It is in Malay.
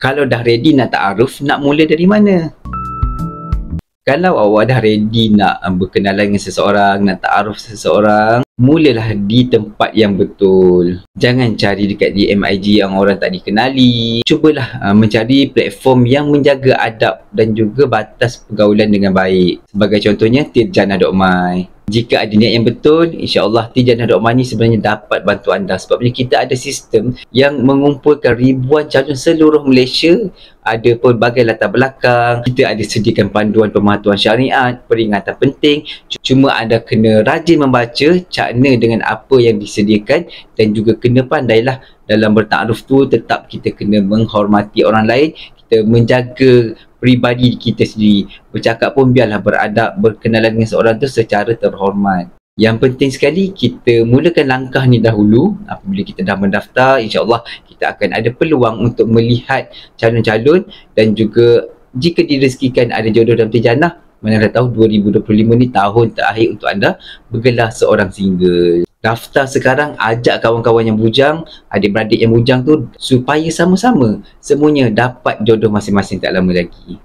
Kalau dah ready nak ta'aruf, nak mula dari mana? Kalau awak dah ready nak berkenalan dengan seseorang, nak ta'aruf seseorang, mulalah di tempat yang betul. Jangan cari dekat DMIG yang orang tak dikenali. Cubalah mencari platform yang menjaga adab dan juga batas pergaulan dengan baik. Sebagai contohnya, Tirjana.my. Jika ada niat yang betul, insya-Allah Tirjana.my ni sebenarnya dapat bantu anda. Sebabnya kita ada sistem yang mengumpulkan ribuan calon seluruh Malaysia. Ada pelbagai latar belakang. Kita ada sediakan panduan pematuhan syariat, peringatan penting. Cuma anda kena rajin membaca, cakna dengan apa yang disediakan, dan juga kena pandailah dalam bertaaruf tu. Tetap kita kena menghormati orang lain, kita menjaga peribadi kita sendiri. Bercakap pun biarlah beradab, berkenalan dengan seorang tu secara terhormat. Yang penting sekali, kita mulakan langkah ni dahulu. Apabila kita dah mendaftar, insya-Allah kita akan ada peluang untuk melihat calon-calon, dan juga jika direzekikan ada jodoh dalam Tirjana, mana dah tahu 2025 ni tahun terakhir untuk anda bergelar seorang single. Daftar sekarang, ajak kawan-kawan yang bujang, adik-beradik yang bujang tu, supaya sama-sama semuanya dapat jodoh masing-masing tak lama lagi.